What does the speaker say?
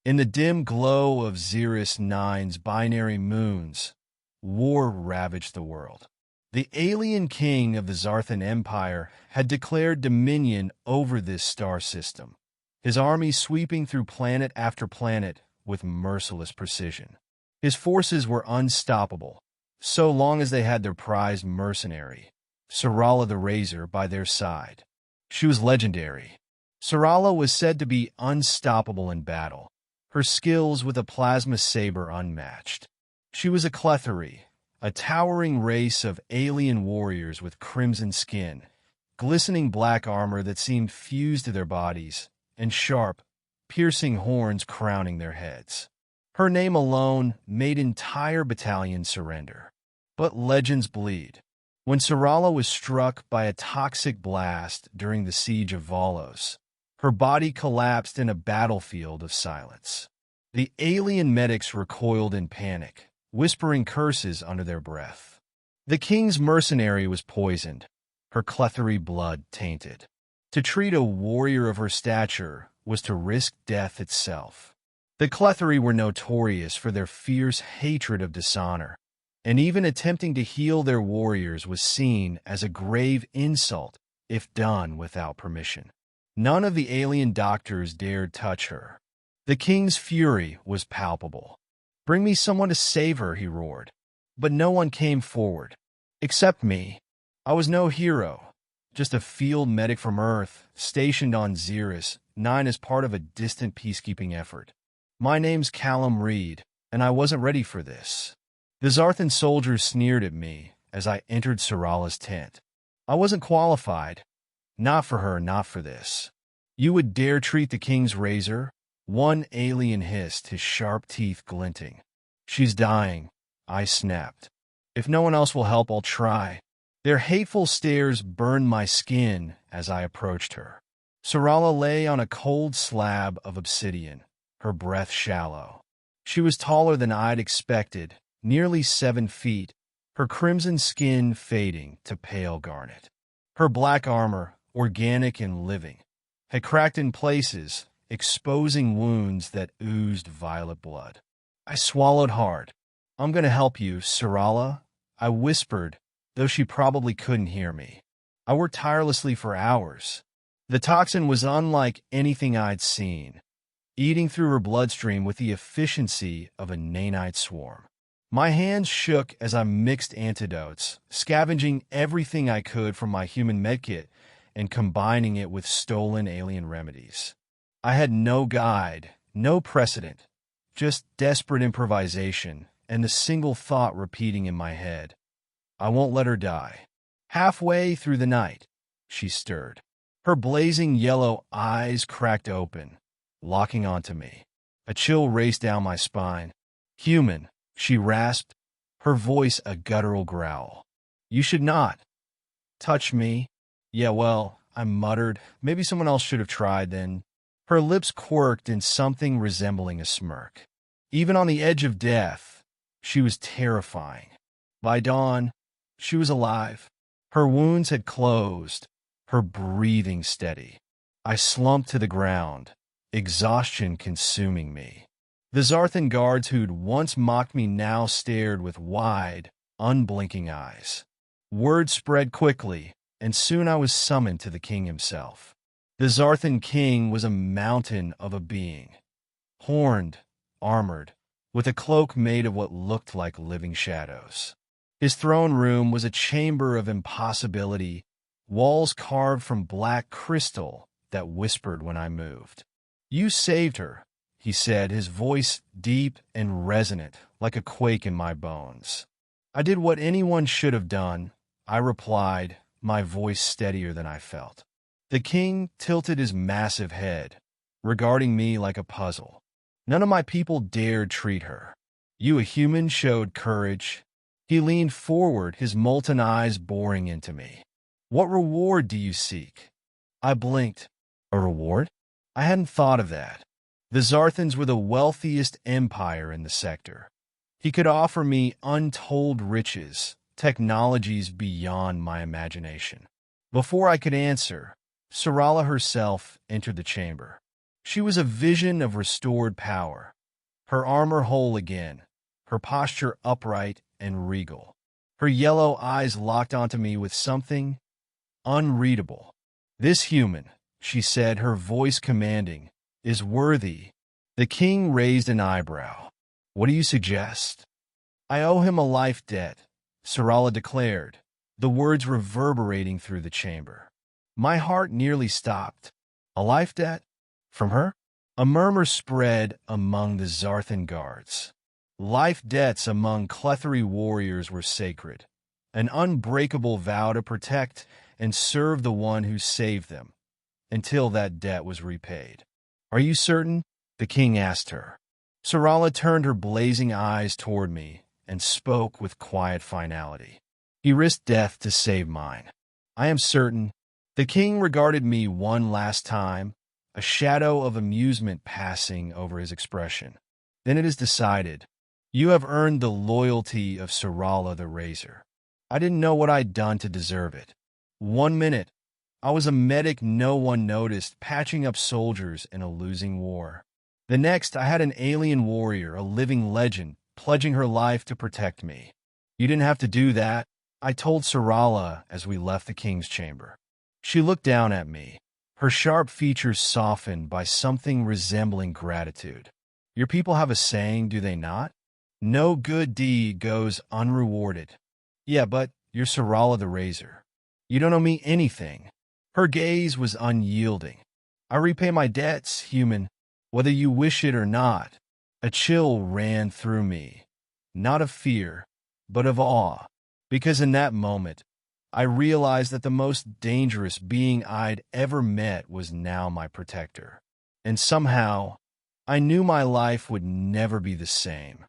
In the dim glow of Xeris Nine's binary moons, war ravaged the world. The alien king of the Zarthan Empire had declared dominion over this star system, his army sweeping through planet after planet with merciless precision. His forces were unstoppable, so long as they had their prized mercenary, Sarala the Razor, by their side. She was legendary. Sarala was said to be unstoppable in battle, her skills with a plasma saber unmatched. She was a Clethari, a towering race of alien warriors with crimson skin, glistening black armor that seemed fused to their bodies, and sharp, piercing horns crowning their heads. Her name alone made entire battalions surrender. But legends bleed. When Sarala was struck by a toxic blast during the siege of Volos, her body collapsed in a battlefield of silence. The alien medics recoiled in panic, whispering curses under their breath. The king's mercenary was poisoned, her Clethari blood tainted. To treat a warrior of her stature was to risk death itself. The Clethari were notorious for their fierce hatred of dishonor, and even attempting to heal their warriors was seen as a grave insult if done without permission. None of the alien doctors dared touch her. The king's fury was palpable. "Bring me someone to save her," he roared. But no one came forward. Except me. I was no hero, just a field medic from Earth, stationed on Xeris 9 as part of a distant peacekeeping effort. My name's Callum Reed, and I wasn't ready for this. The Zarthan soldiers sneered at me as I entered Sarala's tent. I wasn't qualified. Not for her, not for this. "You would dare treat the king's razor?" One alien hissed, his sharp teeth glinting. "She's dying," I snapped. "If no one else will help, I'll try." Their hateful stares burned my skin as I approached her. Sarala lay on a cold slab of obsidian, her breath shallow. She was taller than I'd expected, nearly 7 feet, her crimson skin fading to pale garnet. Her black armor, organic and living, had cracked in places, exposing wounds that oozed violet blood. I swallowed hard. "I'm going to help you, Sarala," I whispered, though she probably couldn't hear me. I worked tirelessly for hours. The toxin was unlike anything I'd seen, eating through her bloodstream with the efficiency of a nanite swarm. My hands shook as I mixed antidotes, scavenging everything I could from my human medkit and combining it with stolen alien remedies. I had no guide, no precedent, just desperate improvisation and the single thought repeating in my head: I won't let her die. Halfway through the night, she stirred. Her blazing yellow eyes cracked open, locking onto me. A chill raced down my spine. "Human," she rasped, her voice a guttural growl. "You should not touch me." "Yeah, well," I muttered. "Maybe someone else should have tried then." Her lips quirked in something resembling a smirk. Even on the edge of death, she was terrifying. By dawn, she was alive. Her wounds had closed, her breathing steady. I slumped to the ground, exhaustion consuming me. The Zarthan guards who'd once mocked me now stared with wide, unblinking eyes. Word spread quickly, and soon I was summoned to the king himself. The Zarthan king was a mountain of a being, horned, armored, with a cloak made of what looked like living shadows. His throne room was a chamber of impossibility, walls carved from black crystal that whispered when I moved. "You saved her," he said, his voice deep and resonant, like a quake in my bones. "I did what anyone should have done," I replied, my voice steadier than I felt. The king tilted his massive head, regarding me like a puzzle. "None of my people dared treat her. You, a human, showed courage." He leaned forward, his molten eyes boring into me. "What reward do you seek?" I blinked. A reward? I hadn't thought of that. The Zarthans were the wealthiest empire in the sector. He could offer me untold riches, technologies beyond my imagination. Before I could answer, Sarala herself entered the chamber. She was a vision of restored power, her armor whole again, her posture upright and regal. Her yellow eyes locked onto me with something unreadable. "This human," she said, her voice commanding, "is worthy." The king raised an eyebrow. "What do you suggest?" "I owe him a life debt," Sarala declared, the words reverberating through the chamber. My heart nearly stopped. A life debt? From her? A murmur spread among the Zarthan guards. Life debts among Clethari warriors were sacred, an unbreakable vow to protect and serve the one who saved them, until that debt was repaid. "Are you certain?" the king asked her. Sarala turned her blazing eyes toward me and spoke with quiet finality. "He risked death to save mine. I am certain." The king regarded me one last time, a shadow of amusement passing over his expression. "Then it is decided. You have earned the loyalty of Sarala the Razor." I didn't know what I'd done to deserve it. 1 minute, I was a medic no one noticed, patching up soldiers in a losing war. The next, I had an alien warrior, a living legend, pledging her life to protect me. "You didn't have to do that," I told Sarala as we left the king's chamber. She looked down at me, her sharp features softened by something resembling gratitude. "Your people have a saying, do they not? No good deed goes unrewarded." "Yeah, but you're Sarala the Razor. You don't owe me anything." Her gaze was unyielding. "I repay my debts, human, whether you wish it or not." A chill ran through me, not of fear, but of awe, because in that moment, I realized that the most dangerous being I'd ever met was now my protector. And somehow, I knew my life would never be the same.